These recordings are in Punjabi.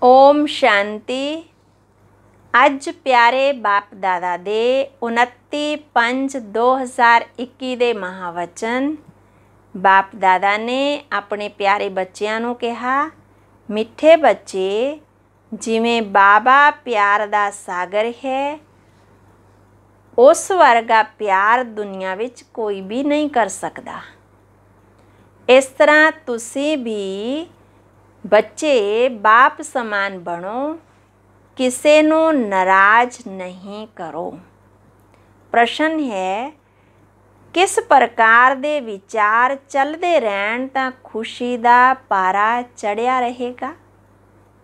ओम शांति। अज प्यारे बाप दादा दे 29/5/2021 ਦੇ महावचन बाप दादा ने अपने प्यारे बच्चों को कहा, मिठे बच्चे, जिमें बाबा प्यार दा सागर है, उस वर्गा प्यार दुनिया विच कोई भी नहीं कर सकता। इस तरह तुसी भी बच्चे बाप समान बनो, किसे नू नाराज नहीं करो। प्रश्न है, किस प्रकार दे विचार चलते रहन तां खुशी दा पारा चढ़िया रहेगा।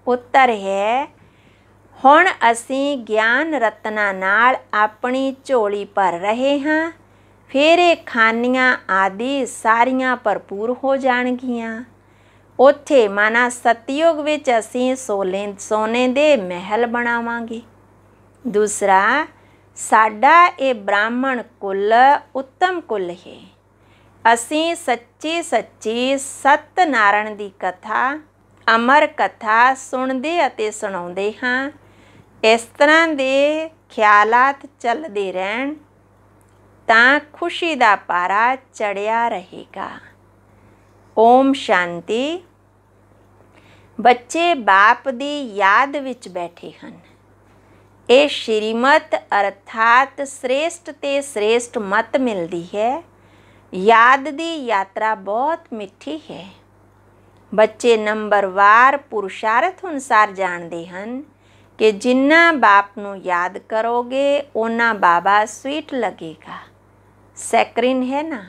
उत्तर है, हुण असीं ज्ञान रत्ना नाल अपनी झोली भर रहे हाँ, फिर ये खानियां आदि सारियां भरपूर हो जाणगियां। उत्थे माना सतयुग विच असीं सोने दे महल बनावांगे। दूसरा, साडा ये ब्राह्मण कुल उत्तम कुल है। असीं सच्ची सच्ची सत्यनारायण दी कथा, अमर कथा सुणदे अते सुणाउंदे हां। इस तरह दे ख्यालात चलदे रहन तां खुशी दा पारा चढ़िया रहेगा। ओम शांति। बच्चे बाप दी याद विच बैठे हन। ये श्रीमत अर्थात श्रेष्ठ ते श्रेष्ठ मत मिलती है। याद दी यात्रा बहुत मिठी है। बच्चे नंबरवार पुरुषार्थ अनुसार जानते हैं कि जिन्ना बाप नू याद करोगे उन्ना बाबा स्वीट लगेगा। सैकरिन है ना,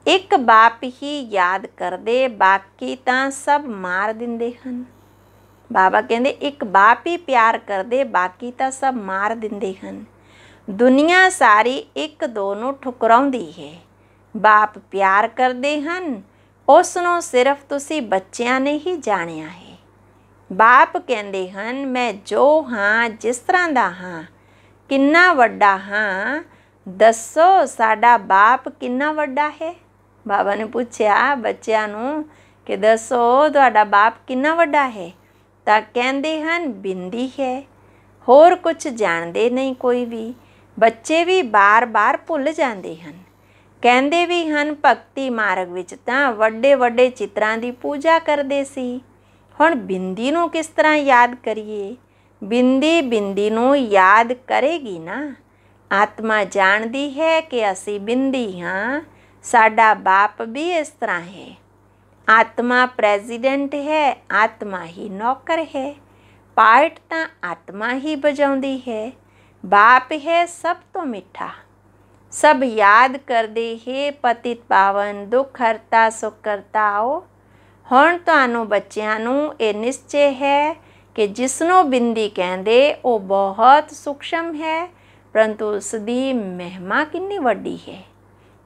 एक बाप ही याद कर दे, बाकी तां सब मार दिंदे हन। बाबा कहते एक बाप ही प्यार कर दे, बाकी तां सब मार दिंदे हन। दुनिया सारी एक दो नू ठुकराउंदी है। बाप प्यार करदे हन, उसनों सिर्फ तुसी बच्चियां ने ही जानिया है। बाप कहते हन, मैं जो हाँ, जिस तरह दा हाँ, किन्ना वड्डा हाँ, दसो साडा बाप किन्ना वड्डा है। बाबा ने पूछया बच्चों नू कि दसो तुहाडा बाप किन्ना वड्डा है। तां कहंदे हन बिंदी है, होर कुछ जानते नहीं कोई भी। बच्चे भी बार बार भुल जाते हैं। कहंदे भी हन भगती मार्ग विच तां वड्डे वड्डे चित्रां दी पूजा करदे सी। हुण बिंदी नू किस तरह याद करिए। बिंदी बिंदी नू याद करेगी ना। आत्मा जानदी है कि असी बिंदी हाँ, साडा बाप भी इस तरह है। आत्मा प्रेजिडेंट है, आत्मा ही नौकर है। पार्ट तां आत्मा ही बजाउंदी है। बाप है सब तो मिठा। सब याद करदे है पतित पावन दुख हरता सुख करता आओ। हुण तुहानू बच्चियां नू ये निश्चय है कि जिसनों बिंदी कहंदे वो बहुत सूक्ष्म है, परंतु उसदी महिमा कितनी वड्डी है।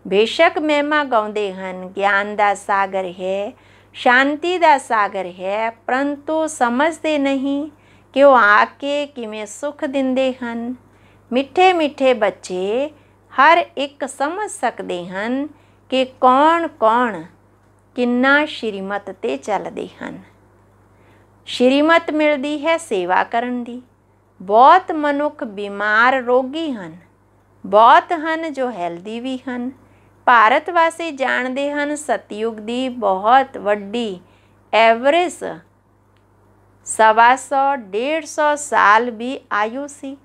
बेशक महिमा गाउंदे हन, ज्ञान दा सागर है, शांति दा सागर है, परंतु समझते नहीं कि वो आके किमें सुख दिंदे हन। मिठे मिठे बच्चे हर एक समझ सकते हैं कि कौन कौन किन्ना श्रीमत ते चलदे हन। श्रीमत मिलती है सेवा करन दी। बहुत मनुख बीमार रोगी हन, बहुत हन जो हेल्दी भी हन। भारत वासी जानते हैं सतयुग की बहुत वड्डी एवरेज 125-150 साल भी आयु सी।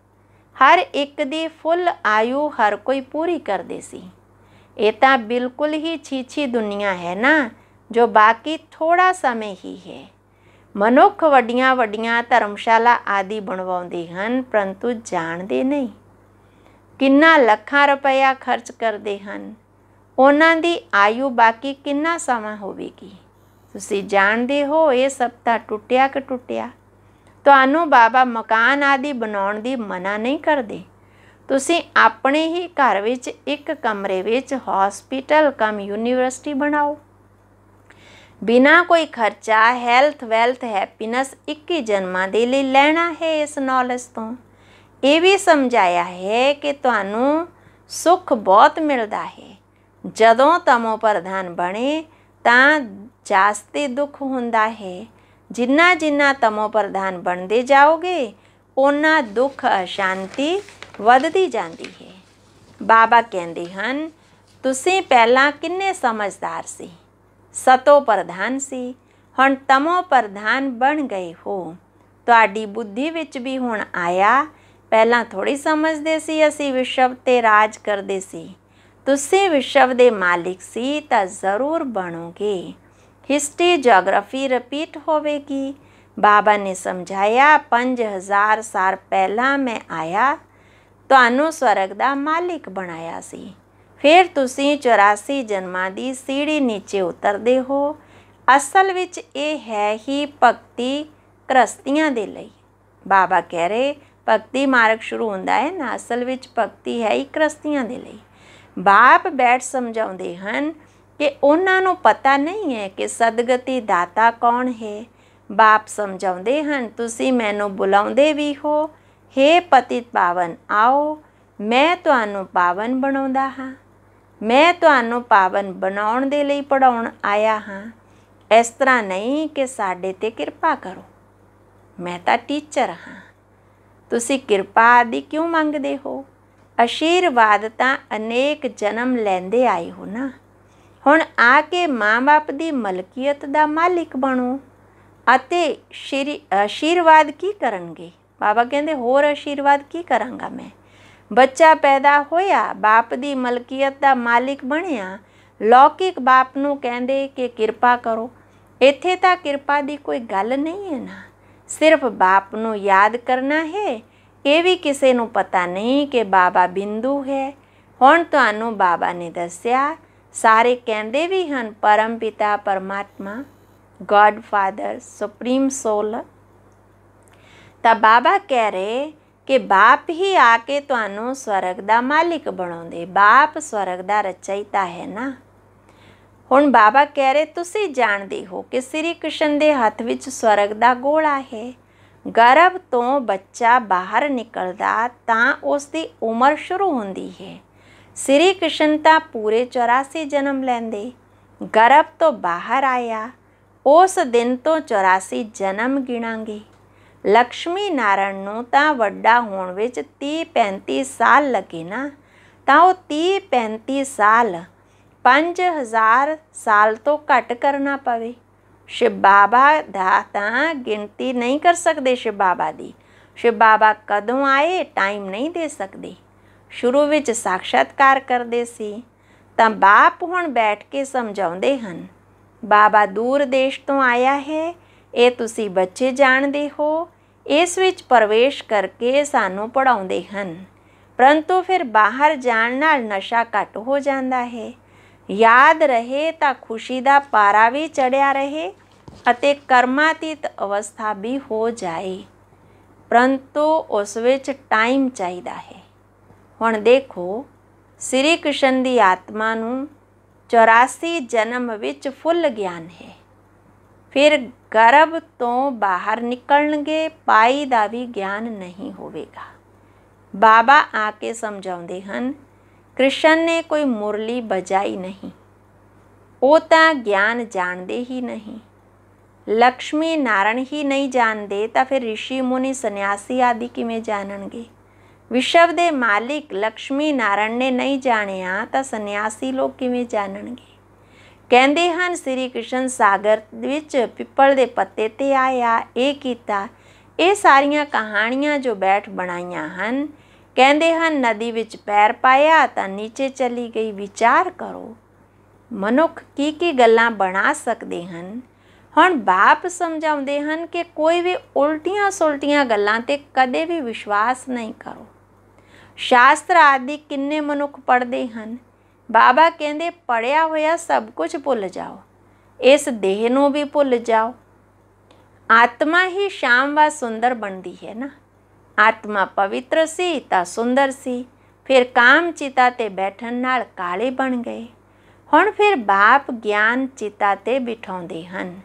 हर एक दी फुल आयु हर कोई पूरी करदे सी। ये तां बिल्कुल ही छीछी दुनिया है ना, जो बाकी थोड़ा समय ही है। मनुख वड्डियां वड्डियां धर्मशाला आदि बनवाउंदे हन, परंतु जानते नहीं किन्ना लखां रुपया खर्च करते हैं। उन्हां दी आयु बाकी किन्ना समा होवेगी। तुसी जानते हो ये सब तां टुटिया कि टुटिया। तुहानू बाबा मकान आदि बनाउण दी मना नहीं करदे। तुसी अपने ही घर विच एक कमरे विच हॉस्पिटल कम यूनीवर्सिटी बनाओ। बिना कोई खर्चा हैल्थ वैल्थ हैप्पीनैस 21 जन्मां दे लई लैना है। इस नॉलेज तो ये भी समझाया है कि तुहानू सुख बहुत मिलता है। जदों तमो प्रधान बने तां जास्ती दुख हुंदा है। ਜਿੰਨਾ ਜਿੰਨਾ ਤਮੋ ਪ੍ਰਧਾਨ ਬਣਦੇ ਜਾਓਗੇ ਉਹਨਾਂ ਦੁੱਖ ਅਸ਼ਾਂਤੀ ਵੱਧਦੀ ਜਾਂਦੀ ਹੈ। ਬਾਬਾ ਕਹਿੰਦੇ ਹਨ, ਤੁਸੀਂ ਪਹਿਲਾਂ ਕਿੰਨੇ ਸਮਝਦਾਰ ਸੀ, ਸਤੋ ਪ੍ਰਧਾਨ ਸੀ, ਹੁਣ ਤਮੋ ਪ੍ਰਧਾਨ ਬਣ ਗਏ ਹੋ। ਤੁਹਾਡੀ ਬੁੱਧੀ ਵਿੱਚ ਵੀ ਹੁਣ ਆਇਆ, ਪਹਿਲਾਂ ਥੋੜ੍ਹੀ ਸਮਝਦੇ ਸੀ ਅਸੀਂ ਵਿਸ਼ਵ 'ਤੇ ਰਾਜ ਕਰਦੇ ਸੀ। ਤੁਸੀਂ ਵਿਸ਼ਵ ਦੇ ਮਾਲਿਕ ਸੀ ਤਾਂ ਜ਼ਰੂਰ ਬਣੋਗੇ। ਹਿਸਟਰੀ ਜੀਓਗ੍ਰਾਫੀ ਰਿਪੀਟ ਹੋਵੇਗੀ। ਬਾਬਾ ਨੇ ਸਮਝਾਇਆ, 5000 ਸਾਲ ਪਹਿਲਾਂ ਮੈਂ ਆਇਆ, ਤੁਹਾਨੂੰ ਸਵਰਗ ਦਾ ਮਾਲਿਕ ਬਣਾਇਆ ਸੀ। ਫਿਰ ਤੁਸੀਂ 84 ਜਨਮਾਂ ਦੀ ਸੀੜੀ ਨੀਚੇ ਉਤਰਦੇ ਹੋ। ਅਸਲ ਵਿੱਚ ਇਹ ਹੈ ਹੀ ਭਗਤੀ ਗ੍ਰਸਤੀਆਂ ਦੇ ਲਈ। ਬਾਬਾ ਕਹਿ ਰਹੇ ਭਗਤੀ ਮਾਰਗ ਸ਼ੁਰੂ ਹੁੰਦਾ ਹੈ ਨਾ, ਅਸਲ ਵਿੱਚ ਭਗਤੀ ਹੈ ਹੀ ਗ੍ਰਸਤੀਆਂ ਦੇ ਲਈ। ਬਾਪ ਬੈਠ ਸਮਝਾਉਂਦੇ ਹਨ ਕਿ ਉਹਨਾਂ ਨੂੰ ਪਤਾ ਨਹੀਂ ਹੈ ਕਿ ਸਦਗਤੀ ਦਾਤਾ ਕੌਣ ਹੈ। ਬਾਪ ਸਮਝਾਉਂਦੇ ਹਨ, ਤੁਸੀਂ ਮੈਨੂੰ ਬੁਲਾਉਂਦੇ ਵੀ ਹੋ, ਹੇ ਪਤਿਤ ਪਾਵਨ ਆਓ, ਮੈਂ ਤੁਹਾਨੂੰ ਪਾਵਨ ਬਣਾਉਂਦਾ ਹਾਂ। ਮੈਂ ਤੁਹਾਨੂੰ ਪਾਵਨ ਬਣਾਉਣ ਦੇ ਲਈ ਪੜ੍ਹਾਉਣ ਆਇਆ ਹਾਂ। ਇਸ ਤਰ੍ਹਾਂ ਨਹੀਂ ਕਿ ਸਾਡੇ 'ਤੇ ਕਿਰਪਾ ਕਰੋ, ਮੈਂ ਤਾਂ ਟੀਚਰ ਹਾਂ, ਤੁਸੀਂ ਕਿਰਪਾ ਆਦਿ ਕਿਉਂ ਮੰਗਦੇ ਹੋ। ਆਸ਼ੀਰਵਾਦ ਤਾਂ ਅਨੇਕ ਜਨਮ ਲੈਂਦੇ ਆਏ ਹੋ ਨਾ, ਹੁਣ ਆ ਕੇ ਮਾਂ-ਬਾਪ ਦੀ ਮਲਕੀਅਤ ਦਾ ਮਾਲਿਕ ਬਣੋ। ਅਤੇ ਆਸ਼ੀਰਵਾਦ ਕੀ ਕਰਨਗੇ। ਬਾਬਾ ਕਹਿੰਦੇ ਹੋਰ ਆਸ਼ੀਰਵਾਦ ਕੀ ਕਰਾਂਗਾ ਮੈਂ। ਬੱਚਾ ਪੈਦਾ ਹੋਇਆ, ਬਾਪ ਦੀ ਮਲਕੀਅਤ ਦਾ ਮਾਲਿਕ ਬਣਿਆ, ਲੌਕਿਕ ਬਾਪ ਨੂੰ ਕਹਿੰਦੇ ਕਿ ਕਿਰਪਾ ਕਰੋ। ਇੱਥੇ ਤਾਂ ਕਿਰਪਾ ਦੀ ਕੋਈ ਗੱਲ ਨਹੀਂ ਹੈ ਨਾ, ਸਿਰਫ ਬਾਪ ਨੂੰ ਯਾਦ ਕਰਨਾ ਹੈ। ਇਹ ਵੀ ਕਿਸੇ ਨੂੰ ਪਤਾ ਨਹੀਂ ਕਿ ਬਾਬਾ ਬਿੰਦੂ ਹੈ। ਹੁਣ ਤੁਹਾਨੂੰ ਬਾਬਾ ਨੇ ਦੱਸਿਆ, ਸਾਰੇ ਕਹਿੰਦੇ ਵੀ ਹਨ ਪਰਮ ਪਿਤਾ ਪਰਮਾਤਮਾ, ਗੋਡ ਫਾਦਰ, ਸੁਪਰੀਮ ਸੋਲ। ਤਾਂ ਬਾਬਾ ਕਹਿ ਰਹੇ ਕਿ ਬਾਪ ਹੀ ਆ ਕੇ ਤੁਹਾਨੂੰ ਸਵਰਗ ਦਾ ਮਾਲਿਕ ਬਣਾਉਂਦੇ। ਬਾਪ ਸਵਰਗ ਦਾ ਰਚయిਤਾ ਹੈ ਨਾ। ਹੁਣ ਬਾਬਾ ਕਹਿ ਰਹੇ ਤੁਸੀਂ ਜਾਣਦੇ ਹੋ ਕਿ ਸ੍ਰੀ ਕ੍ਰਿਸ਼ਨ ਦੇ ਹੱਥ ਵਿੱਚ ਸਵਰਗ ਦਾ ਗੋਲਾ ਹੈ। ਗਰਭ ਤੋਂ ਬੱਚਾ ਬਾਹਰ ਨਿਕਲਦਾ ਤਾਂ ਉਸ ਦੀ ਉਮਰ ਸ਼ੁਰੂ ਹੁੰਦੀ ਹੈ। ਸ੍ਰੀ ਕ੍ਰਿਸ਼ਨ ਤਾਂ ਪੂਰੇ 84 ਜਨਮ ਲੈਂਦੇ। ਗਰਭ ਤੋਂ ਬਾਹਰ ਆਇਆ, ਉਸ ਦਿਨ ਤੋਂ 84 ਜਨਮ ਗਿਣਾਂਗੇ। ਲਕਸ਼ਮੀ ਨਾਰਾਇਣ ਨੂੰ ਤਾਂ ਵੱਡਾ ਹੋਣ ਵਿੱਚ 30-35 ਸਾਲ ਲੱਗੇ ਨਾ, ਤਾਂ ਉਹ 30-35 ਸਾਲ 5000 ਸਾਲ ਤੋਂ ਘੱਟ ਕਰਨਾ ਪਵੇ। ਸ਼ਿਵ ਬਾਬਾ ਦਾ ਤਾਂ ਗਿਣਤੀ ਨਹੀਂ ਕਰ ਸਕਦੇ। ਸ਼ਿਵ ਬਾਬਾ ਦੀ, ਸ਼ਿਵ ਬਾਬਾ ਕਦੋਂ ਆਏ ਟਾਈਮ ਨਹੀਂ ਦੇ ਸਕਦੇ। ਸ਼ੁਰੂ ਵਿੱਚ ਸਾਖਸ਼ਾਤਕਾਰ ਕਰਦੇ ਸੀ। ਤਾਂ ਬਾਪ ਹੁਣ ਬੈਠ ਕੇ ਸਮਝਾਉਂਦੇ ਹਨ, ਬਾਬਾ ਦੂਰ ਦੇਸ਼ ਤੋਂ ਆਇਆ ਹੈ, ਇਹ ਤੁਸੀਂ ਬੱਚੇ ਜਾਣਦੇ ਹੋ। ਇਸ ਵਿੱਚ ਪ੍ਰਵੇਸ਼ ਕਰਕੇ ਸਾਨੂੰ ਪੜ੍ਹਾਉਂਦੇ ਹਨ, ਪਰੰਤੂ ਫਿਰ ਬਾਹਰ ਜਾਣ ਨਾਲ ਨਸ਼ਾ ਘੱਟ ਹੋ ਜਾਂਦਾ ਹੈ। ਯਾਦ ਰਹੇ ਤਾਂ ਖੁਸ਼ੀ ਦਾ ਪਾਰਾ ਵੀ ਚੜ੍ਹਿਆ ਰਹੇ ਅਤੇ ਕਰਮਾਤੀਤ ਅਵਸਥਾ ਵੀ ਹੋ ਜਾਏ, ਪਰੰਤੂ ਉਸ ਵਿੱਚ ਟਾਈਮ ਚਾਹੀਦਾ ਹੈ। ਹੁਣ ਦੇਖੋ, ਸ੍ਰੀ ਕ੍ਰਿਸ਼ਨ ਦੀ ਆਤਮਾ ਨੂੰ 84 ਜਨਮ ਵਿੱਚ ਫੁੱਲ ਗਿਆਨ ਹੈ। ਫਿਰ ਗਰਭ ਤੋਂ ਬਾਹਰ ਨਿਕਲਣਗੇ, ਪਾਈ ਦਾ ਵੀ ਗਿਆਨ ਨਹੀਂ ਹੋਵੇਗਾ। ਬਾਬਾ ਆ ਕੇ ਸਮਝਾਉਂਦੇ ਹਨ, ਕ੍ਰਿਸ਼ਨ ਨੇ ਕੋਈ ਮੁਰਲੀ ਬਜਾਈ ਨਹੀਂ, ਉਹ ਤਾਂ ਗਿਆਨ ਜਾਣਦੇ ਹੀ ਨਹੀਂ। ਲਕਸ਼ਮੀ ਨਾਰਾਇਣ ਹੀ ਨਹੀਂ ਜਾਣਦੇ ਤਾਂ ਫਿਰ ਰਿਸ਼ੀ ਮੁਨੀ ਸੰਨਿਆਸੀ ਆਦਿ ਕਿਵੇਂ ਜਾਣਨਗੇ। ਵਿਸ਼ਵ ਦੇ ਮਾਲਿਕ ਲਕਸ਼ਮੀ ਨਾਰਾਇਣ ਨੇ ਨਹੀਂ ਜਾਣਿਆ ਤਾਂ ਸੰਨਿਆਸੀ ਲੋਕ ਕਿਵੇਂ ਜਾਣਨਗੇ। ਕਹਿੰਦੇ ਹਨ ਸ੍ਰੀ ਕ੍ਰਿਸ਼ਨ ਸਾਗਰ ਵਿੱਚ ਪਿੱਪਲ ਦੇ ਪੱਤੇ 'ਤੇ ਆਇਆ, ਇਹ ਕੀਤਾ। ਇਹ ਸਾਰੀਆਂ ਕਹਾਣੀਆਂ ਜੋ ਬੈਠ ਬਣਾਈਆਂ ਹਨ। ਕਹਿੰਦੇ ਹਨ ਨਦੀ ਵਿੱਚ ਪੈਰ ਪਾਇਆ ਤਾਂ ਨੀਚੇ ਚਲੀ ਗਈ। ਵਿਚਾਰ ਕਰੋ, ਮਨੁੱਖ ਕੀ ਕੀ ਗੱਲਾਂ ਬਣਾ ਸਕਦੇ ਹਨ। ਹੁਣ ਬਾਪ ਸਮਝਾਉਂਦੇ ਹਨ ਕਿ ਕੋਈ ਵੀ ਉਲਟੀਆਂ ਸੁਲਟੀਆਂ ਗੱਲਾਂ 'ਤੇ ਕਦੇ ਵੀ ਵਿਸ਼ਵਾਸ ਨਹੀਂ ਕਰੋ। ਸ਼ਾਸਤਰ ਆਦਿ ਕਿੰਨੇ ਮਨੁੱਖ ਪੜ੍ਹਦੇ ਹਨ। ਬਾਬਾ ਕਹਿੰਦੇ ਪੜ੍ਹਿਆ ਹੋਇਆ ਸਭ ਕੁਝ ਭੁੱਲ ਜਾਓ, ਇਸ ਦੇਹ ਨੂੰ ਵੀ ਭੁੱਲ ਜਾਓ। ਆਤਮਾ ਹੀ ਸ਼ਾਮ ਵਾ ਸੁੰਦਰ ਬਣਦੀ ਹੈ ਨਾ। ਆਤਮਾ ਪਵਿੱਤਰ ਸੀ ਤਾਂ ਸੁੰਦਰ ਸੀ, ਫਿਰ ਕਾਮ ਚਿਤਾ 'ਤੇ ਬੈਠਣ ਨਾਲ ਕਾਲੇ ਬਣ ਗਏ। ਹੁਣ ਫਿਰ ਬਾਪ ਗਿਆਨ ਚਿਤਾ 'ਤੇ ਬਿਠਾਉਂਦੇ ਹਨ।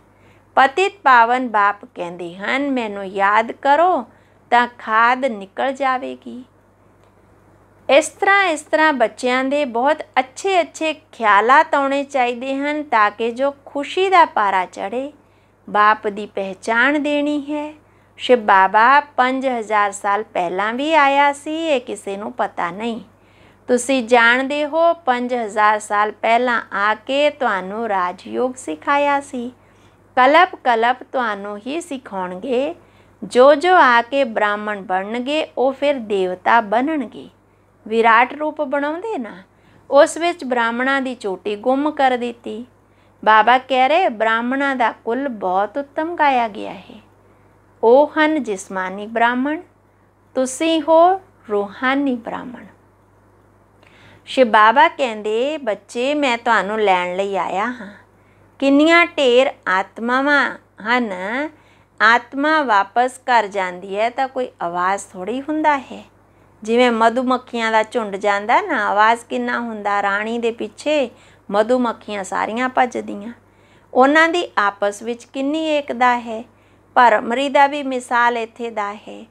ਪਤਿਤ ਪਾਵਨ ਬਾਪ ਕਹਿੰਦੇ ਹਨ, ਮੈਨੂੰ ਯਾਦ ਕਰੋ ਤਾਂ ਖਾਦ ਨਿਕਲ ਜਾਵੇਗੀ। ਇਸ ਤਰ੍ਹਾਂ ਬੱਚਿਆਂ ਦੇ ਬਹੁਤ ਅੱਛੇ ਖਿਆਲਾਤ ਆਉਣੇ ਚਾਹੀਦੇ ਹਨ ਤਾਂ ਕਿ ਜੋ ਖੁਸ਼ੀ ਦਾ ਪਾਰਾ ਚੜ੍ਹੇ। ਬਾਪ ਦੀ ਪਹਿਚਾਣ ਦੇਣੀ ਹੈ। ਸ਼ਿਵ ਬਾਬਾ 5000 ਸਾਲ ਪਹਿਲਾਂ ਵੀ ਆਇਆ ਸੀ, ਇਹ ਕਿਸੇ ਨੂੰ ਪਤਾ ਨਹੀਂ। ਤੁਸੀਂ ਜਾਣਦੇ ਹੋ 5000 ਸਾਲ ਪਹਿਲਾਂ ਆ ਕੇ ਤੁਹਾਨੂੰ ਰਾਜਯੋਗ ਸਿਖਾਇਆ ਸੀ। ਕਲਪ ਕਲਪ ਤੁਹਾਨੂੰ ਹੀ ਸਿਖਾਉਣਗੇ। ਜੋ ਜੋ ਆ ਕੇ ਬ੍ਰਾਹਮਣ ਬਣਨਗੇ ਉਹ ਫਿਰ ਦੇਵਤਾ ਬਣਨਗੇ। ਵਿਰਾਟ ਰੂਪ ਬਣਾਉਂਦੇ ਨਾ, ਉਸ ਵਿੱਚ ਬ੍ਰਾਹਮਣਾਂ ਦੀ ਚੋਟੀ ਗੁੰਮ ਕਰ ਦਿੱਤੀ। ਬਾਬਾ ਕਹਿ ਰਹੇ ਬ੍ਰਾਹਮਣਾਂ ਦਾ ਕੁੱਲ ਬਹੁਤ ਉੱਤਮ ਗਾਇਆ ਗਿਆ ਹੈ। ਉਹ ਹਨ ਜਿਸਮਾਨੀ ਬ੍ਰਾਹਮਣ, ਤੁਸੀਂ ਹੋ ਰੂਹਾਨੀ ਬ੍ਰਾਹਮਣ। ਸ਼ਿਵ ਬਾਬਾ ਕਹਿੰਦੇ ਬੱਚੇ ਮੈਂ ਤੁਹਾਨੂੰ ਲੈਣ ਲਈ ਆਇਆ ਹਾਂ। ਕਿੰਨੀਆਂ ਢੇਰ ਆਤਮਾਵਾਂ ਹਨ। ਆਤਮਾ ਵਾਪਸ ਘਰ ਜਾਂਦੀ ਹੈ ਤਾਂ ਕੋਈ ਆਵਾਜ਼ ਥੋੜ੍ਹੀ ਹੁੰਦਾ ਹੈ। ਜਿਵੇਂ ਮਧੂਮੱਖੀਆਂ ਦਾ ਝੁੰਡ ਜਾਂਦਾ ਨਾ, ਆਵਾਜ਼ ਕਿੰਨਾ ਹੁੰਦਾ। ਰਾਣੀ ਦੇ ਪਿੱਛੇ ਮਧੂਮੱਖੀਆਂ ਸਾਰੀਆਂ ਭੱਜਦੀਆਂ। ਉਹਨਾਂ ਦੀ ਆਪਸ ਵਿੱਚ ਕਿੰਨੀ ਏਕਤਾ ਹੈ। ਭਰਮਰੀ ਦਾ ਵੀ ਮਿਸਾਲ ਇੱਥੇ ਦਾ ਹੈ।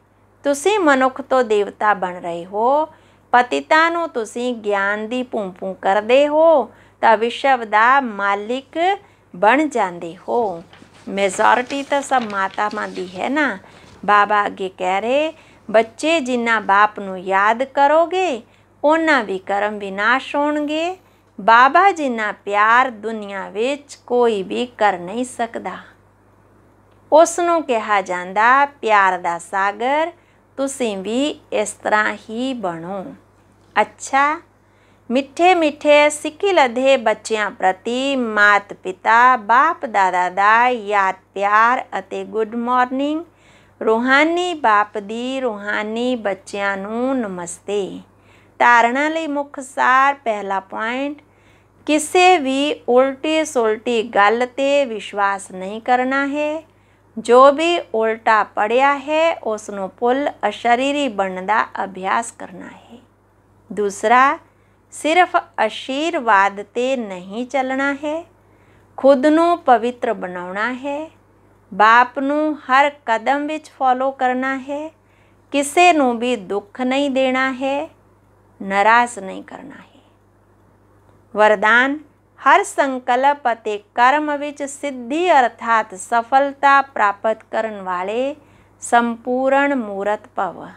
ਤੁਸੀਂ ਮਨੁੱਖ ਤੋਂ ਦੇਵਤਾ ਬਣ ਰਹੇ ਹੋ। ਪਤਿਤਾਂ ਨੂੰ ਤੁਸੀਂ ਗਿਆਨ ਦੀ ਭੂੰ-ਭੂੰ ਕਰਦੇ ਹੋ ਤਾਂ ਵਿਸ਼ਵ ਦਾ ਮਾਲਿਕ ਬਣ ਜਾਂਦੇ ਹੋ। ਮੈਜੋਰਿਟੀ ਤਾਂ ਸਭ ਮਾਤਾਵਾਂ ਦੀ ਹੈ ਨਾ। ਬਾਬਾ ਅੱਗੇ ਕਹਿ ਰਹੇ ਬੱਚੇ ਜਿਨ੍ਹਾਂ ਬਾਪ ਨੂੰ ਯਾਦ ਕਰੋਗੇ ਉਹਨਾਂ ਵੀ ਕਰਮ ਵਿਨਾਸ਼ ਹੋਣਗੇ। ਬਾਬਾ ਜਿੰਨਾ ਪਿਆਰ ਦੁਨੀਆ ਵਿੱਚ ਕੋਈ ਵੀ ਕਰ ਨਹੀਂ ਸਕਦਾ। ਉਸ ਨੂੰ ਕਿਹਾ ਜਾਂਦਾ ਪਿਆਰ ਦਾ ਸਾਗਰ। ਤੁਸੀਂ ਵੀ ਇਸ ਤਰ੍ਹਾਂ ਹੀ ਬਣੋ। ਅੱਛਾ, ਮਿੱਠੇ ਮਿੱਠੇ ਸਿੱਖੀ ਲੱਧੇ ਬੱਚਿਆਂ ਪ੍ਰਤੀ ਮਾਤ ਪਿਤਾ ਬਾਪ ਦਾਦਾ ਦਾ ਯਾਦ ਪਿਆਰ ਅਤੇ ਗੁੱਡ ਮਾਰਨਿੰਗ। ਰੂਹਾਨੀ ਬਾਪ ਦੀ ਰੂਹਾਨੀ ਬੱਚਿਆਂ ਨੂੰ ਨਮਸਤੇ। ਧਾਰਨਾ ਲਈ ਮੁੱਖ ਸਾਰ ਪਹਿਲਾ ਪੁਆਇੰਟ, ਕਿਸੇ ਵੀ ਉਲਟੀ ਸੁਲਟੀ ਗੱਲ 'ਤੇ ਵਿਸ਼ਵਾਸ ਨਹੀਂ ਕਰਨਾ ਹੈ। ਜੋ ਵੀ ਉਲਟਾ ਪੜਿਆ ਹੈ ਉਸ ਨੂੰ ਭੁੱਲ ਅਸ਼ਰੀਰੀ ਬਣਨ ਦਾ ਅਭਿਆਸ ਕਰਨਾ ਹੈ। ਦੂਸਰਾ, ਸਿਰਫ ਆਸ਼ੀਰਵਾਦ 'ਤੇ ਨਹੀਂ ਚੱਲਣਾ ਹੈ, ਖੁਦ ਨੂੰ ਪਵਿੱਤਰ ਬਣਾਉਣਾ ਹੈ। ਬਾਪ ਨੂੰ ਹਰ ਕਦਮ ਵਿੱਚ ਫੋਲੋ ਕਰਨਾ ਹੈ। ਕਿਸੇ ਨੂੰ ਵੀ ਦੁੱਖ ਨਹੀਂ ਦੇਣਾ ਹੈ, ਨਾਰਾਜ਼ ਨਹੀਂ ਕਰਨਾ ਹੈ। ਵਰਦਾਨ, ਹਰ ਸੰਕਲਪ ਅਤੇ ਕਰਮ ਵਿੱਚ ਸਿੱਧੀ ਅਰਥਾਤ ਸਫਲਤਾ ਪ੍ਰਾਪਤ ਕਰਨ ਵਾਲੇ ਸੰਪੂਰਨ ਮੂਰਤ ਭਵ।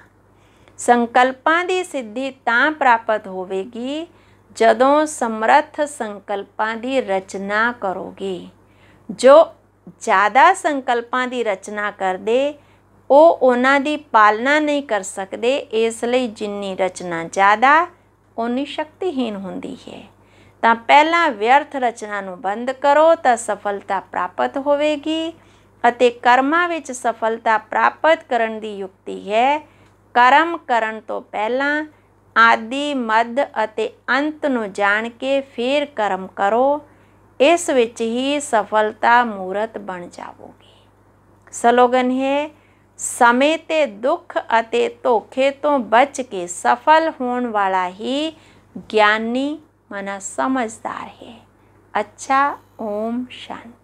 ਸੰਕਲਪਾਂ ਦੀ ਸਿੱਧੀ ਤਾਂ ਪ੍ਰਾਪਤ ਹੋਵੇਗੀ ਜਦੋਂ ਸਮਰੱਥ ਸੰਕਲਪਾਂ ਦੀ ਰਚਨਾ ਕਰੋਗੇ। ਜੋ ਜ਼ਿਆਦਾ ਸੰਕਲਪਾਂ ਦੀ ਰਚਨਾ ਕਰਦੇ ਉਹ ਉਹਨਾਂ ਦੀ ਪਾਲਣਾ ਨਹੀਂ ਕਰ ਸਕਦੇ। ਇਸ ਲਈ ਜਿੰਨੀ ਰਚਨਾ ਜ਼ਿਆਦਾ ਓਨੀ ਸ਼ਕਤੀਹੀਨ ਹੁੰਦੀ ਹੈ। ਤਾਂ ਪਹਿਲਾਂ ਵਿਅਰਥ ਰਚਨਾ ਨੂੰ ਬੰਦ ਕਰੋ ਤਾਂ ਸਫਲਤਾ ਪ੍ਰਾਪਤ ਹੋਵੇਗੀ। ਅਤੇ ਕਰਮਾਂ ਵਿੱਚ ਸਫਲਤਾ ਪ੍ਰਾਪਤ ਕਰਨ ਦੀ ਯੁਕਤੀ ਹੈ ਕਰਮ ਕਰਨ ਤੋਂ ਪਹਿਲਾਂ ਆਦਿ ਮੱਧ ਅਤੇ ਅੰਤ ਨੂੰ ਜਾਣ ਕੇ ਫਿਰ ਕਰਮ ਕਰੋ। ਇਸ ਵਿੱਚ ਹੀ ਸਫਲਤਾ ਮੂਰਤ ਬਣ ਜਾਵੋਗੇ। ਸਲੋਗਨ ਹੈ, ਸਮੇਂ ਤੇ ਦੁੱਖ ਅਤੇ ਧੋਖੇ ਤੋਂ ਬਚ ਕੇ ਸਫਲ ਹੋਣ ਵਾਲਾ ਹੀ ਗਿਆਨੀ ਮਨਾ ਸਮਝਦਾਰ ਹੈ। ਅੱਛਾ, ਓਮ ਸ਼ਾਂਤੀ।